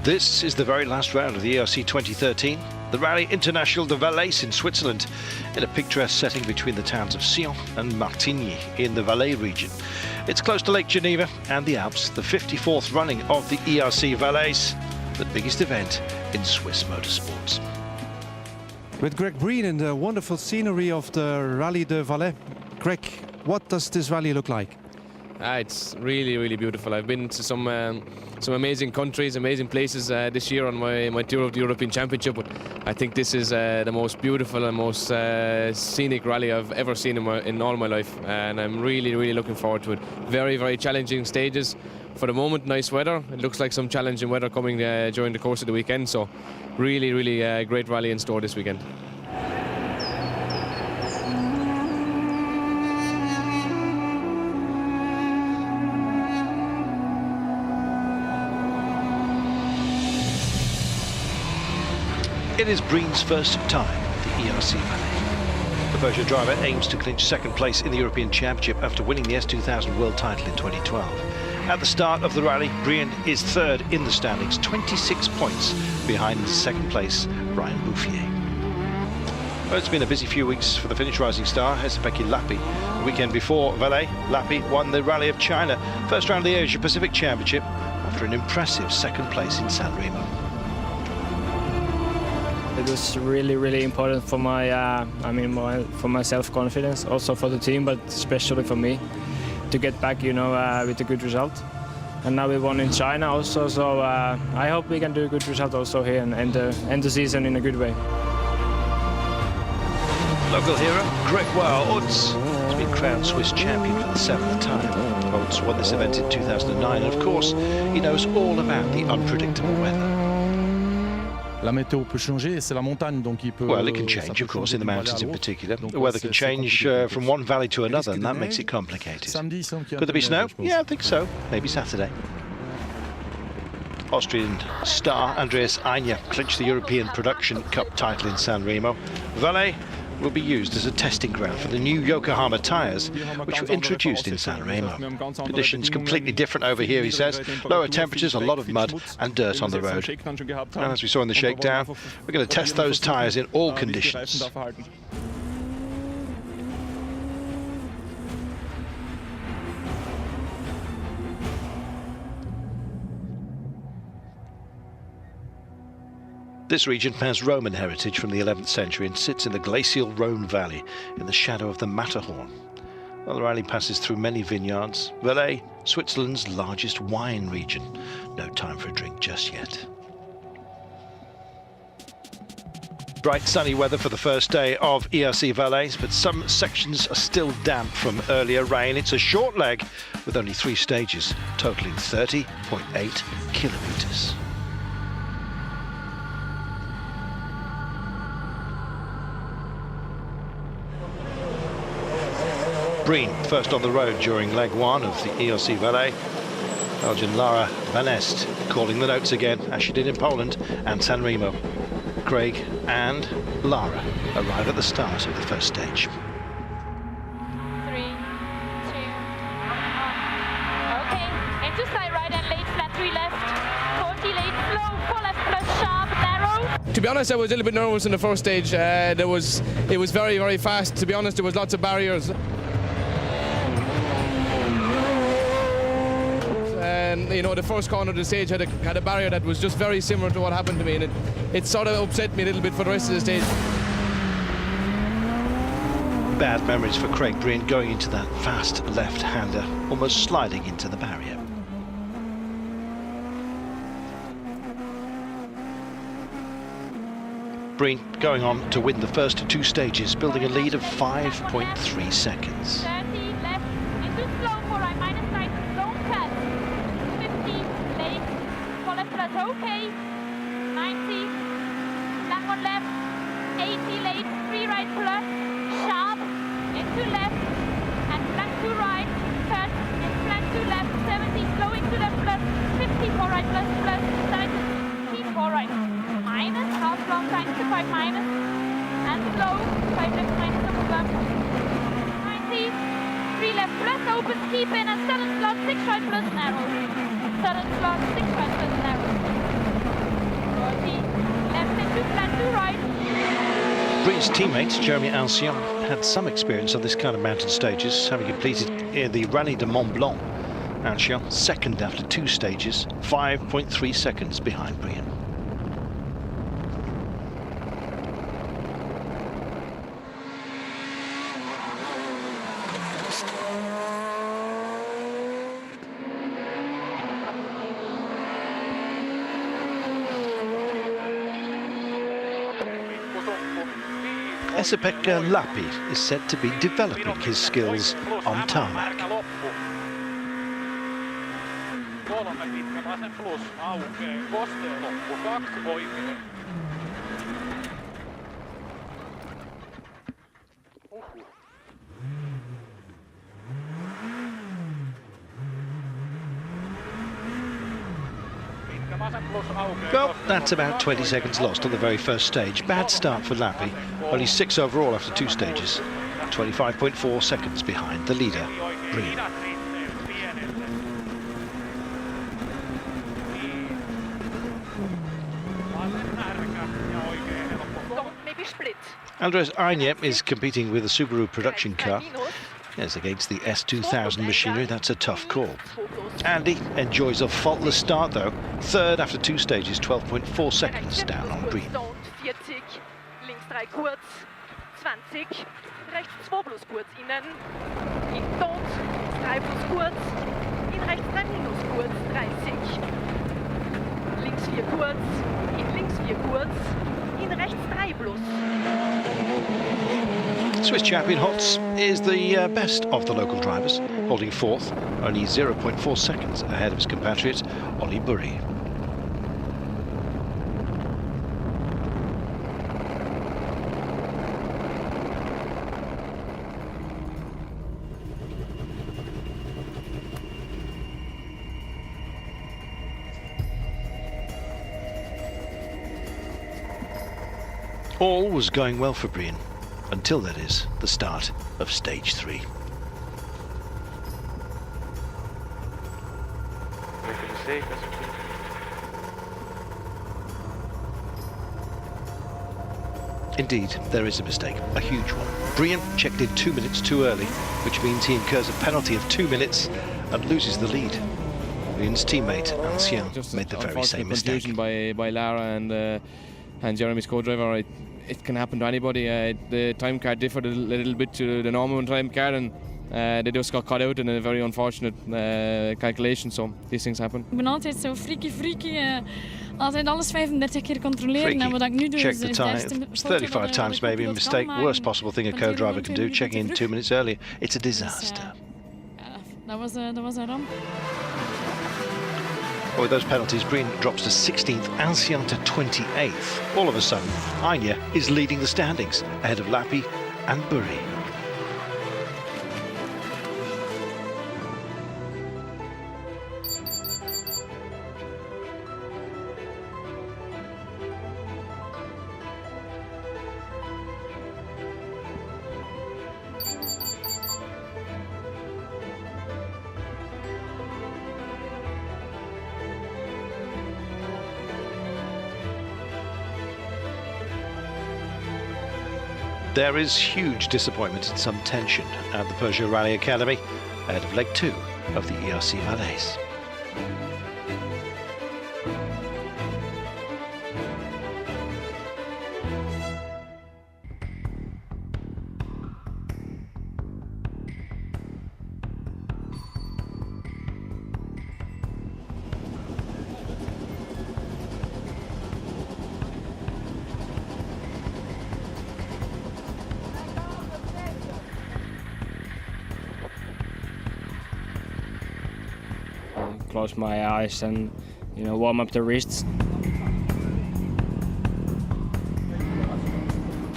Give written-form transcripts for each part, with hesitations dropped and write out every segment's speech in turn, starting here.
This is the very last round of the ERC 2013, the Rallye International du Valais in Switzerland, in a picturesque setting between the towns of Sion and Martigny in the Valais region. It's close to Lake Geneva and the Alps, the 54th running of the ERC Valais, the biggest event in Swiss motorsports. With Greg Breen in the wonderful scenery of the Rallye du Valais. Greg, what does this rally look like? It's really beautiful. I've been to some amazing countries, amazing places this year on my tour of the European Championship. But I think this is the most beautiful and most scenic rally I've ever seen in all my life, and I'm really looking forward to it. Very challenging stages. For the moment, nice weather. It looks like some challenging weather coming during the course of the weekend. So really great rally in store this weekend. It is Breen's first time at the ERC Valais. The Peugeot driver aims to clinch second place in the European Championship after winning the S2000 World title in 2012. At the start of the rally, Breen is third in the standings, 26 points behind the second place, Brian Bouffier. Well, it's been a busy few weeks for the Finnish rising star, Hesapeki Lappi. The weekend before Valais, Lappi won the Rally of China, first round of the Asia Pacific Championship, after an impressive second place in San Remo. It was really important for my, for my self-confidence, also for the team, but especially for me, to get back, with a good result. And now we won in China also, so I hope we can do a good result also here and end the season in a good way. Local hero Gregoire Oets has been crowned Swiss champion for the 7th time. Oets won this event in 2009, and of course, he knows all about the unpredictable weather. Well, it can change, of course, in the mountains in particular. The weather can change from one valley to another, and that makes it complicated. Could there be snow? Yeah, I think so. Maybe Saturday. Austrian star Andreas Anja clinched the European Production Cup title in San Remo. Valais will be used as a testing ground for the new Yokohama tyres, which were introduced in San Remo. Conditions completely different over here, he says. Lower temperatures, a lot of mud and dirt on the road. And as we saw in the shakedown, we're going to test those tyres in all conditions. This region has Roman heritage from the 11th century and sits in the glacial Rhone Valley in the shadow of the Matterhorn. Well, the rally passes through many vineyards. Valais, Switzerland's largest wine region. No time for a drink just yet. Bright sunny weather for the first day of ERC Valais, but some sections are still damp from earlier rain. It's a short leg with only 3 stages, totaling 30.8 kilometres. Breen first on the road during leg 1 of the ERC Valais. Belgian Lara Van Est calling the notes again, as she did in Poland and San Remo. Craig and Lara arrive at the start of the first stage. 3, 2, 1. Okay, into side right and late, flat 3 left, 40 late, slow, 4 left plus sharp, narrow. To be honest, I was a little bit nervous in the first stage. It was very fast. To be honest, there was lots of barriers. And the first corner of the stage had a barrier that was just very similar to what happened to me, and it sort of upset me a little bit for the rest of the stage. Bad memories for Craig Breen going into that fast left-hander, almost sliding into the barrier. Breen going on to win the first 2 stages, building a lead of 5.3 seconds. 30 left, into slow, 4 right, minus 9, long cut. 50 late, 4 left plus, okay. 90, that one left, 80 late, 3 right plus, sharp, into left, and flank 2 right, cut, and flank 2 left, 70, slow into left plus, 50, 4 right plus, 70, 4 right. Minus, half long time to 5 minus, and slow, 5 left minus over bump, 90, 3 left plus, open, keep in, and sudden slot, 6 right plus narrow, sudden slot, 6 right plus narrow. left into flat 2 right. Breen's teammate, Jeremy Ancien, had some experience on this kind of mountain stages, having completed the Rallye de Mont Blanc. Ancien, second after 2 stages, 5.3 seconds behind Breen. Esa-Pekka Lappi is said to be developing his skills on tarmac. Well, that's about 20 seconds lost on the very first stage. Bad start for Lappi. Only 6 overall after 2 stages. 25.4 seconds behind the leader, Breen. Maybe split. Andres Aine is competing with a Subaru production car. Yes, against the S2000 machinery, that's a tough call. Andy enjoys a faultless start though. Third after 2 stages, 12.4 seconds down on Breen. 40, links 3 kurz, 20, rechts 2 plus kurz innen, in don't, 3 plus kurz, in rechts 3 minus kurz, 30, links 4 kurz, in links 4 kurz, in rechts 3 plus. Swiss champion Hotz is the best of the local drivers, holding 4th, only 0.4 seconds ahead of his compatriot, Olli Burri. All was going well for Breen, until that is the start of stage 3. Indeed, there is a mistake, a huge one. Breen checked in 2 minutes too early, which means he incurs a penalty of 2 minutes and loses the lead. Breen's teammate, Ancien, made the very same mistake. By Lara and Jeremy's co-driver. It can happen to anybody. The time card differed a little bit to the normal time card, and they just got cut out in a very unfortunate calculation. So these things happen. Ik ben altijd zo freaky. Altijd alles 35 keer controleren. En wat ik nu doe Check is the time. 35 times maybe a mistake. Worst possible thing a co-driver can do. Checking in 2 minutes earlier. It's a disaster. Dat was een ramp. With those penalties, Breen drops to 16th, Ancien to 28th. All of a sudden, Aine is leading the standings, ahead of Lappi and Burri. There is huge disappointment and some tension at the Peugeot Rallye Academy ahead of leg 2 of the ERC Valais. Close my eyes and warm up the wrists.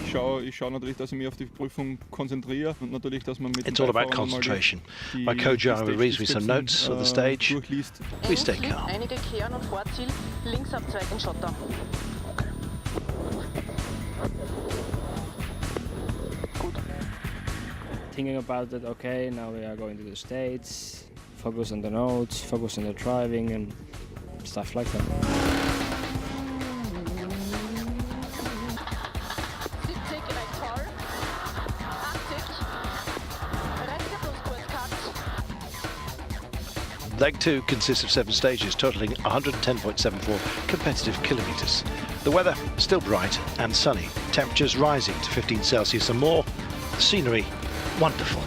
Ich schaue natürlich, dass ich mich auf die Prüfung konzentriere und natürlich, dass man mit It's all about concentration. My co-driver reads me some notes of the stage. We stay calm. Einige kehren und Vorziel, links Abzweig in Schotter. Gut. Thinking about that, okay, now we are going to the States. Focus on the notes, focus on the driving and stuff like that. Leg 2 consists of 7 stages, totaling 110.74 competitive kilometres. The weather still bright and sunny, temperatures rising to 15 Celsius and more, the scenery wonderful.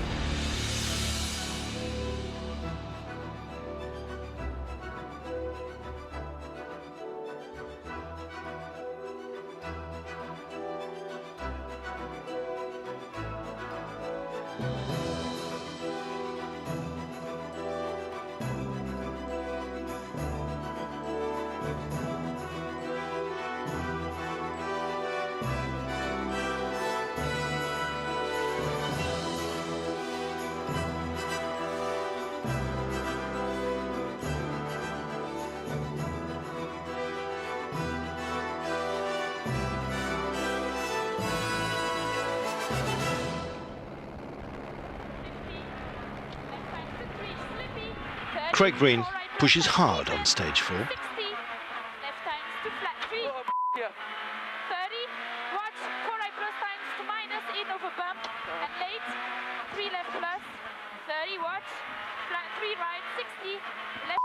Craig Breen pushes hard on stage 4. 60, left times to flat 3. 30, watch, 4 right plus times to minus, in over bump, and late, 3 left plus, 30, watch, flat 3 right, 60, left.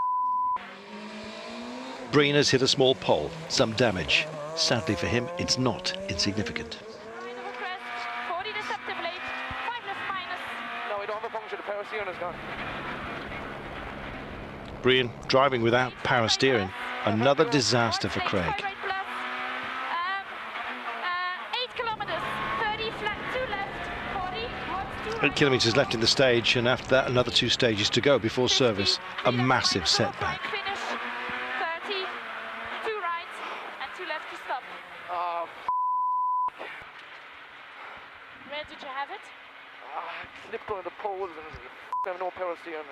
Breen has hit a small pole, some damage. Sadly for him, it's not insignificant. Right over crest, 40 deceptive late, 5 left minus. No, we don't have a puncture, the power steering is gone. Breen driving without power steering. Another disaster for Craig. 8 kilometers, 30 flat 2 left, 40, watch 2 8 kilometres left in the stage, and after that another 2 stages to go before service. A massive setback. Finish, 30, 2 right, and 2 left to stop. Oh, Where did you have it? I slipped on the poles and I have no power steering.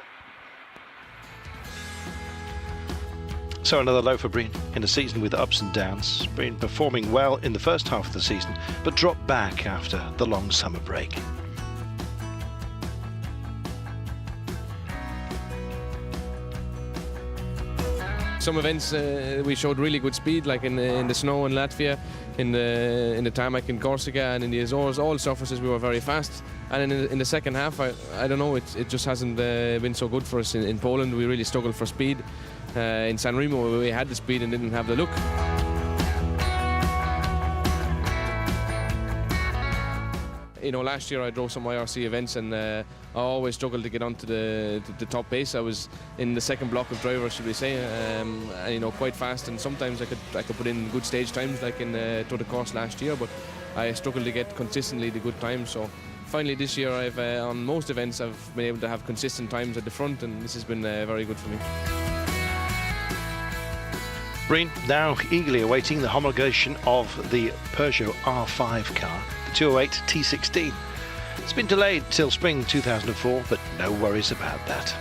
So another low for Breen in a season with ups and downs. Breen performing well in the first half of the season, but dropped back after the long summer break. Some events we showed really good speed, like in the snow in Latvia, in the tarmac in Corsica, and in the Azores. All surfaces we were very fast. And in the second half, I don't know, it just hasn't been so good for us. In Poland, we really struggled for speed. In San Remo, we had the speed and didn't have the look. You know, last year I drove some IRC events and I always struggled to get onto the top pace. I was in the second block of drivers, should we say, and, you know, quite fast. And sometimes I could put in good stage times, like in Tour de Corse last year, but I struggled to get consistently the good times. So finally this year, I've on most events I've been able to have consistent times at the front, and this has been very good for me. Breen now eagerly awaiting the homologation of the Peugeot R5 car, the 208 T16. It's been delayed till spring 2004, but no worries about that.